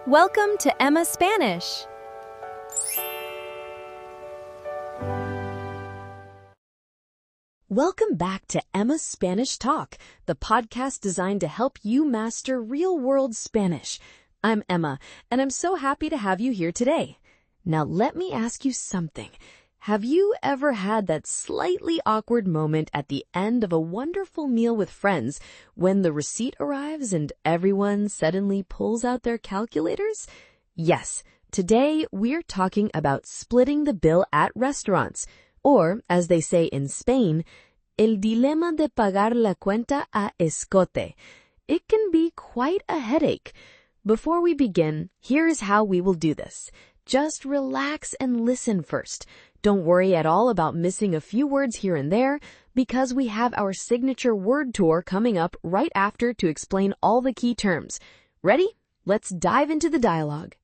Welcome to Emma Spanish. Welcome back to Emma's Spanish Talk, the podcast designed to help you master real-world Spanish. I'm Emma, and I'm so happy to have you here today. Now let me ask you something. Have you ever had that slightly awkward moment at the end of a wonderful meal with friends when the receipt arrives and everyone suddenly pulls out their calculators? Yes, today we're talking about splitting the bill at restaurants, or, as they say in Spain, el dilema de pagar la cuenta a escote. It can be quite a headache. Before we begin, here's how we will do this. Just relax and listen first. Don't worry at all about missing a few words here and there, because we have our signature word tour coming up right after to explain all the key terms. Ready? Let's dive into the dialogue.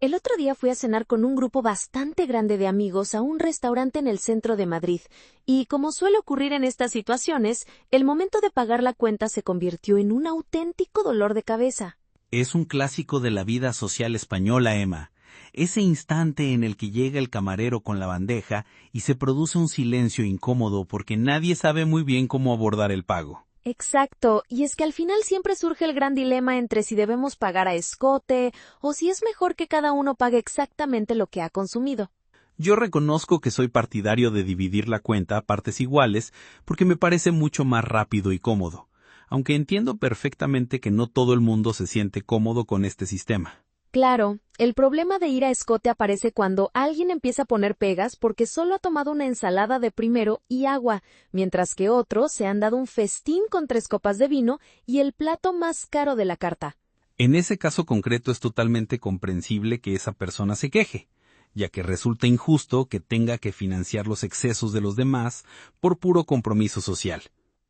El otro día fui a cenar con un grupo bastante grande de amigos a un restaurante en el centro de Madrid, y como suele ocurrir en estas situaciones, el momento de pagar la cuenta se convirtió en un auténtico dolor de cabeza. Es un clásico de la vida social española, Emma. Ese instante en el que llega el camarero con la bandeja y se produce un silencio incómodo porque nadie sabe muy bien cómo abordar el pago. Exacto, y es que al final siempre surge el gran dilema entre si debemos pagar a escote o si es mejor que cada uno pague exactamente lo que ha consumido. Yo reconozco que soy partidario de dividir la cuenta a partes iguales porque me parece mucho más rápido y cómodo, aunque entiendo perfectamente que no todo el mundo se siente cómodo con este sistema. Claro, el problema de ir a escote aparece cuando alguien empieza a poner pegas porque solo ha tomado una ensalada de primero y agua, mientras que otros se han dado un festín con 3 copas de vino y el plato más caro de la carta. En ese caso concreto es totalmente comprensible que esa persona se queje, ya que resulta injusto que tenga que financiar los excesos de los demás por puro compromiso social.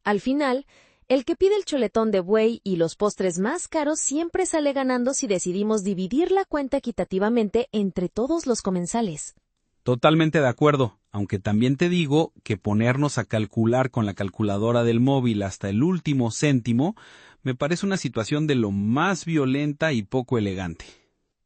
Al final, el que pide el chuletón de buey y los postres más caros siempre sale ganando si decidimos dividir la cuenta equitativamente entre todos los comensales. Totalmente de acuerdo, aunque también te digo que ponernos a calcular con la calculadora del móvil hasta el último céntimo me parece una situación de lo más violenta y poco elegante.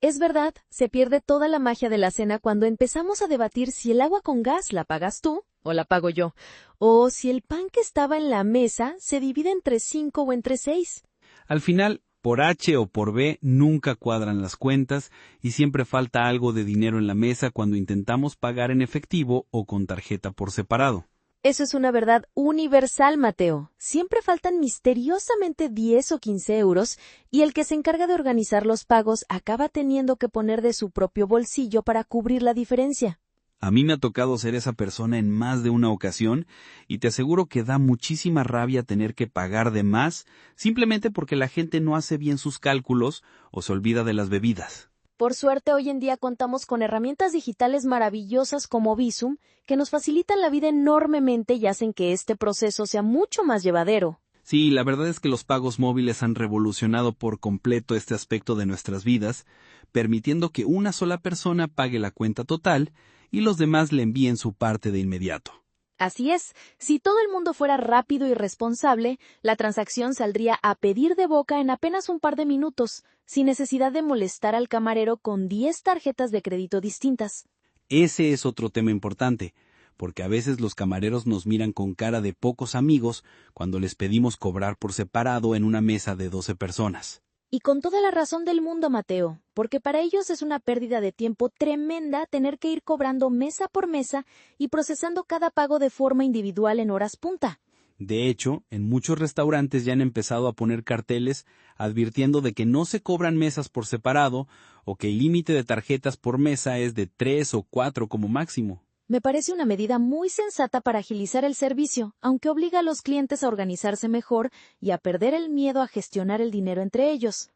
Es verdad, se pierde toda la magia de la cena cuando empezamos a debatir si el agua con gas la pagas tú o la pago yo, o si el pan que estaba en la mesa se divide entre 5 o entre 6. Al final, por H o por B nunca cuadran las cuentas y siempre falta algo de dinero en la mesa cuando intentamos pagar en efectivo o con tarjeta por separado. Eso es una verdad universal, Mateo. Siempre faltan misteriosamente 10 o 15 euros y el que se encarga de organizar los pagos acaba teniendo que poner de su propio bolsillo para cubrir la diferencia. A mí me ha tocado ser esa persona en más de una ocasión y te aseguro que da muchísima rabia tener que pagar de más simplemente porque la gente no hace bien sus cálculos o se olvida de las bebidas. Por suerte, hoy en día contamos con herramientas digitales maravillosas como Bizum, que nos facilitan la vida enormemente y hacen que este proceso sea mucho más llevadero. Sí, la verdad es que los pagos móviles han revolucionado por completo este aspecto de nuestras vidas, permitiendo que una sola persona pague la cuenta total y los demás le envíen su parte de inmediato. Así es, si todo el mundo fuera rápido y responsable, la transacción saldría a pedir de boca en apenas un par de minutos, sin necesidad de molestar al camarero con 10 tarjetas de crédito distintas. Ese es otro tema importante, porque a veces los camareros nos miran con cara de pocos amigos cuando les pedimos cobrar por separado en una mesa de 12 personas. Y con toda la razón del mundo, Mateo, porque para ellos es una pérdida de tiempo tremenda tener que ir cobrando mesa por mesa y procesando cada pago de forma individual en horas punta. De hecho, en muchos restaurantes ya han empezado a poner carteles advirtiendo de que no se cobran mesas por separado o que el límite de tarjetas por mesa es de 3 o 4 como máximo. Me parece una medida muy sensata para agilizar el servicio, aunque obliga a los clientes a organizarse mejor y a perder el miedo a gestionar el dinero entre ellos.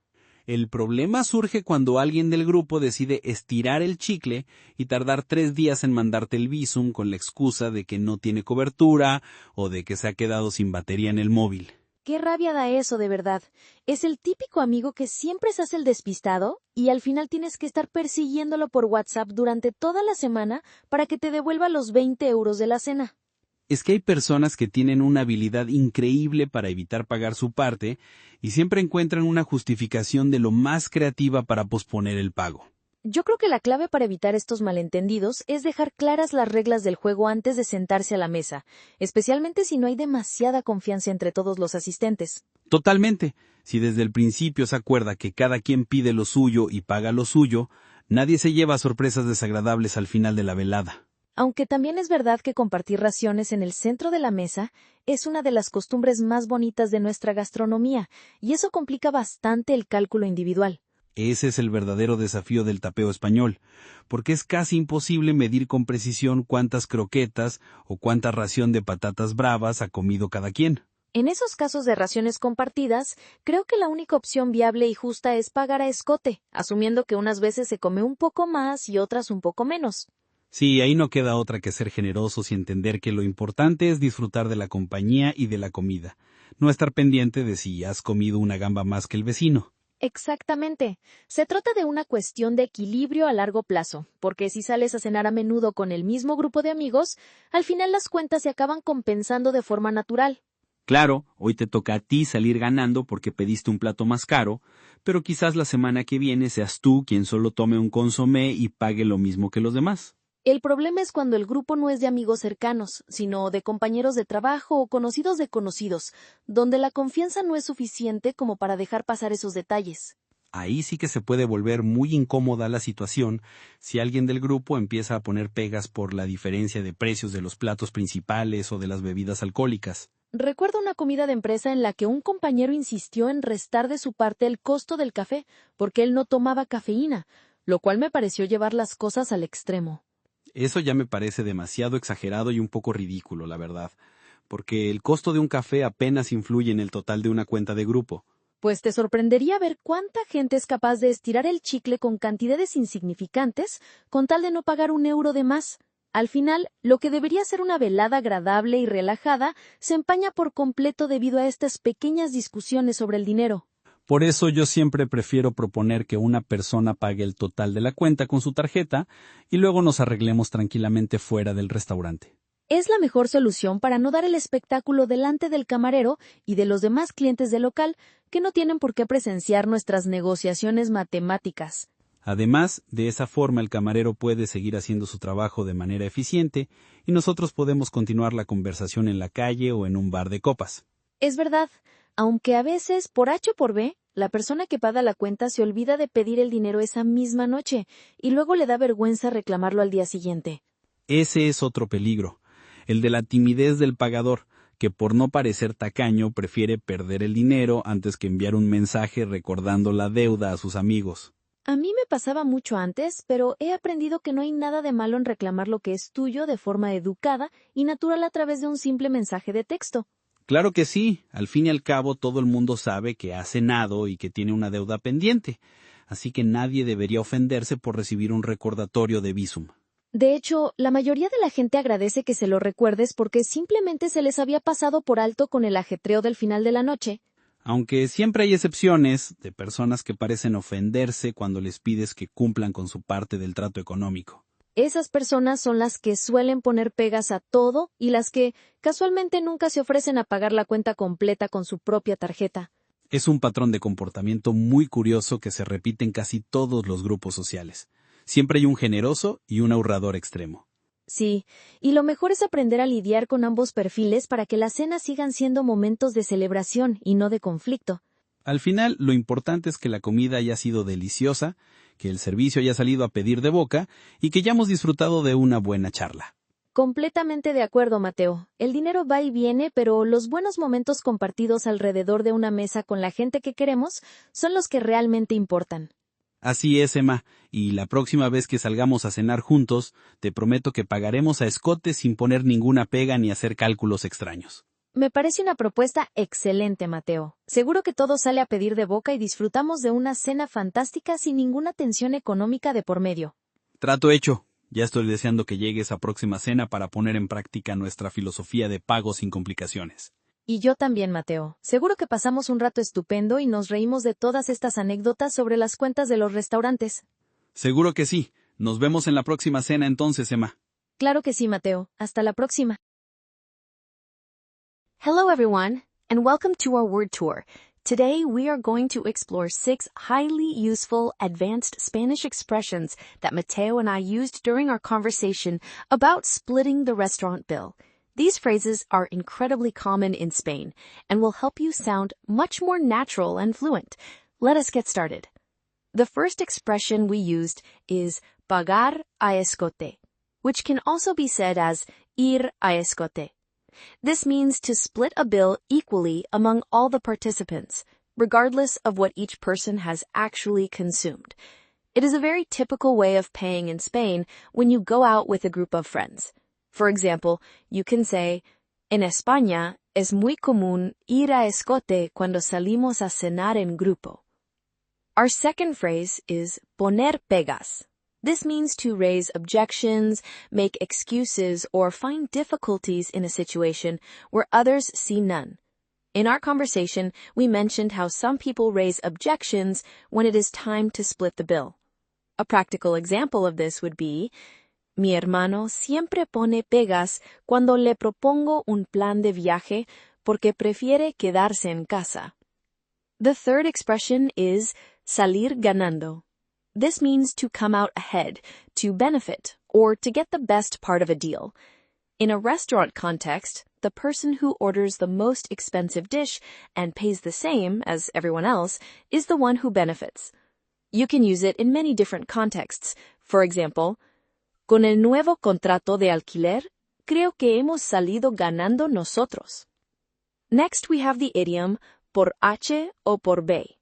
El problema surge cuando alguien del grupo decide estirar el chicle y tardar 3 días en mandarte el Bizum con la excusa de que no tiene cobertura o de que se ha quedado sin batería en el móvil. Qué rabia da eso, de verdad. Es el típico amigo que siempre se hace el despistado y al final tienes que estar persiguiéndolo por WhatsApp durante toda la semana para que te devuelva los 20 euros de la cena. Es que hay personas que tienen una habilidad increíble para evitar pagar su parte y siempre encuentran una justificación de lo más creativa para posponer el pago. Yo creo que la clave para evitar estos malentendidos es dejar claras las reglas del juego antes de sentarse a la mesa, especialmente si no hay demasiada confianza entre todos los asistentes. Totalmente. Si desde el principio se acuerda que cada quien pide lo suyo y paga lo suyo, nadie se lleva sorpresas desagradables al final de la velada. Aunque también es verdad que compartir raciones en el centro de la mesa es una de las costumbres más bonitas de nuestra gastronomía, y eso complica bastante el cálculo individual. Ese es el verdadero desafío del tapeo español, porque es casi imposible medir con precisión cuántas croquetas o cuánta ración de patatas bravas ha comido cada quien. En esos casos de raciones compartidas, creo que la única opción viable y justa es pagar a escote, asumiendo que unas veces se come un poco más y otras un poco menos. Sí, ahí no queda otra que ser generosos y entender que lo importante es disfrutar de la compañía y de la comida, no estar pendiente de si has comido una gamba más que el vecino. Exactamente. Se trata de una cuestión de equilibrio a largo plazo, porque si sales a cenar a menudo con el mismo grupo de amigos, al final las cuentas se acaban compensando de forma natural. Claro, hoy te toca a ti salir ganando porque pediste un plato más caro, pero quizás la semana que viene seas tú quien solo tome un consomé y pague lo mismo que los demás. El problema es cuando el grupo no es de amigos cercanos, sino de compañeros de trabajo o conocidos de conocidos, donde la confianza no es suficiente como para dejar pasar esos detalles. Ahí sí que se puede volver muy incómoda la situación si alguien del grupo empieza a poner pegas por la diferencia de precios de los platos principales o de las bebidas alcohólicas. Recuerdo una comida de empresa en la que un compañero insistió en restar de su parte el costo del café, porque él no tomaba cafeína, lo cual me pareció llevar las cosas al extremo. Eso ya me parece demasiado exagerado y un poco ridículo, la verdad, porque el costo de un café apenas influye en el total de una cuenta de grupo. Pues te sorprendería ver cuánta gente es capaz de estirar el chicle con cantidades insignificantes con tal de no pagar un euro de más. Al final, lo que debería ser una velada agradable y relajada se empaña por completo debido a estas pequeñas discusiones sobre el dinero. Por eso yo siempre prefiero proponer que una persona pague el total de la cuenta con su tarjeta y luego nos arreglemos tranquilamente fuera del restaurante. Es la mejor solución para no dar el espectáculo delante del camarero y de los demás clientes del local que no tienen por qué presenciar nuestras negociaciones matemáticas. Además, de esa forma el camarero puede seguir haciendo su trabajo de manera eficiente y nosotros podemos continuar la conversación en la calle o en un bar de copas. Es verdad, aunque a veces, por H o por B, la persona que paga la cuenta se olvida de pedir el dinero esa misma noche y luego le da vergüenza reclamarlo al día siguiente. Ese es otro peligro, el de la timidez del pagador, que por no parecer tacaño prefiere perder el dinero antes que enviar un mensaje recordando la deuda a sus amigos. A mí me pasaba mucho antes, pero he aprendido que no hay nada de malo en reclamar lo que es tuyo de forma educada y natural a través de un simple mensaje de texto. Claro que sí, al fin y al cabo todo el mundo sabe que ha cenado y que tiene una deuda pendiente, así que nadie debería ofenderse por recibir un recordatorio de Bizum. De hecho, la mayoría de la gente agradece que se lo recuerdes porque simplemente se les había pasado por alto con el ajetreo del final de la noche. Aunque siempre hay excepciones de personas que parecen ofenderse cuando les pides que cumplan con su parte del trato económico. Esas personas son las que suelen poner pegas a todo y las que casualmente nunca se ofrecen a pagar la cuenta completa con su propia tarjeta. Es un patrón de comportamiento muy curioso que se repite en casi todos los grupos sociales. Siempre hay un generoso y un ahorrador extremo. Sí, y lo mejor es aprender a lidiar con ambos perfiles para que las cenas sigan siendo momentos de celebración y no de conflicto. Al final, lo importante es que la comida haya sido deliciosa, que el servicio haya salido a pedir de boca y que hayamos disfrutado de una buena charla. Completamente de acuerdo, Mateo. El dinero va y viene, pero los buenos momentos compartidos alrededor de una mesa con la gente que queremos son los que realmente importan. Así es, Emma, y la próxima vez que salgamos a cenar juntos, te prometo que pagaremos a escote sin poner ninguna pega ni hacer cálculos extraños. Me parece una propuesta excelente, Mateo. Seguro que todo sale a pedir de boca y disfrutamos de una cena fantástica sin ninguna tensión económica de por medio. Trato hecho. Ya estoy deseando que llegue esa próxima cena para poner en práctica nuestra filosofía de pago sin complicaciones. Y yo también, Mateo. Seguro que pasamos un rato estupendo y nos reímos de todas estas anécdotas sobre las cuentas de los restaurantes. Seguro que sí. Nos vemos en la próxima cena entonces, Emma. Claro que sí, Mateo. Hasta la próxima. Hello everyone, and welcome to our word tour. Today we are going to explore 6 highly useful advanced Spanish expressions that Mateo and I used during our conversation about splitting the restaurant bill. These phrases are incredibly common in Spain and will help you sound much more natural and fluent. Let us get started. The first expression we used is pagar a escote, which can also be said as ir a escote. This means to split a bill equally among all the participants, regardless of what each person has actually consumed. It is a very typical way of paying in Spain when you go out with a group of friends. For example, you can say, En España es muy común ir a escote cuando salimos a cenar en grupo. Our second phrase is poner pegas. This means to raise objections, make excuses, or find difficulties in a situation where others see none. In our conversation, we mentioned how some people raise objections when it is time to split the bill. A practical example of this would be, Mi hermano siempre pone pegas cuando le propongo un plan de viaje porque prefiere quedarse en casa. The third expression is salir ganando. This means to come out ahead, to benefit, or to get the best part of a deal. In a restaurant context, the person who orders the most expensive dish and pays the same as everyone else is the one who benefits. You can use it in many different contexts. For example, Con el nuevo contrato de alquiler, creo que hemos salido ganando nosotros. Next, we have the idiom por H o por B.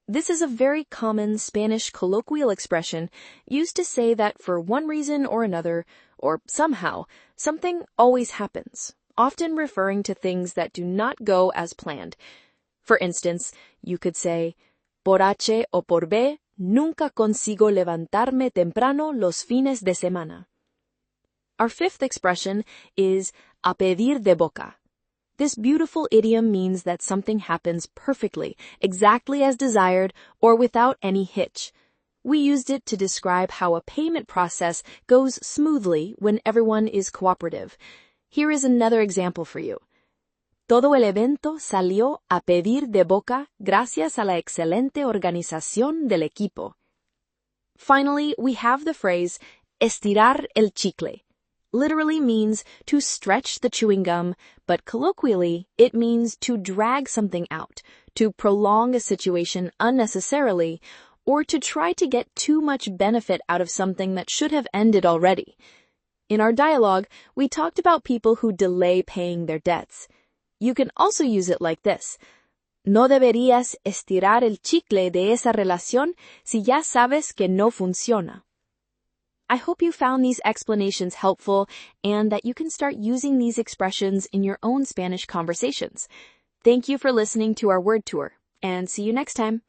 This is a very common Spanish colloquial expression used to say that for one reason or another, or somehow, something always happens, often referring to things that do not go as planned. For instance, you could say, Por H o por B, nunca consigo levantarme temprano los fines de semana. Our fifth expression is a pedir de boca. This beautiful idiom means that something happens perfectly, exactly as desired, or without any hitch. We used it to describe how a payment process goes smoothly when everyone is cooperative. Here is another example for you. Todo el evento salió a pedir de boca gracias a la excelente organización del equipo. Finally, we have the phrase estirar el chicle. Literally means to stretch the chewing gum, but colloquially, it means to drag something out, to prolong a situation unnecessarily, or to try to get too much benefit out of something that should have ended already. In our dialogue, we talked about people who delay paying their debts. You can also use it like this. No deberías estirar el chicle de esa relación si ya sabes que no funciona. I hope you found these explanations helpful and that you can start using these expressions in your own Spanish conversations. Thank you for listening to our word tour, and see you next time.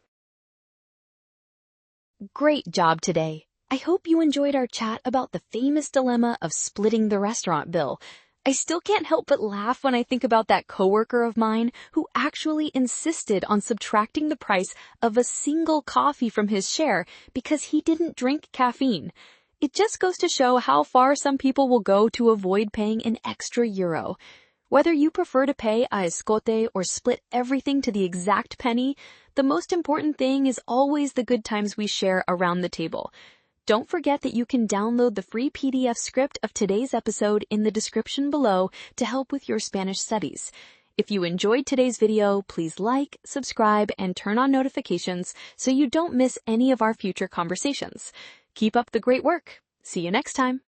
Great job today. I hope you enjoyed our chat about the famous dilemma of splitting the restaurant bill. I still can't help but laugh when I think about that coworker of mine who actually insisted on subtracting the price of a single coffee from his share because he didn't drink caffeine. It just goes to show how far some people will go to avoid paying an extra euro. Whether you prefer to pay a escote or split everything to the exact penny, the most important thing is always the good times we share around the table. Don't forget that you can download the free PDF script of today's episode in the description below to help with your Spanish studies. If you enjoyed today's video, please like, subscribe, and turn on notifications so you don't miss any of our future conversations. Keep up the great work. See you next time.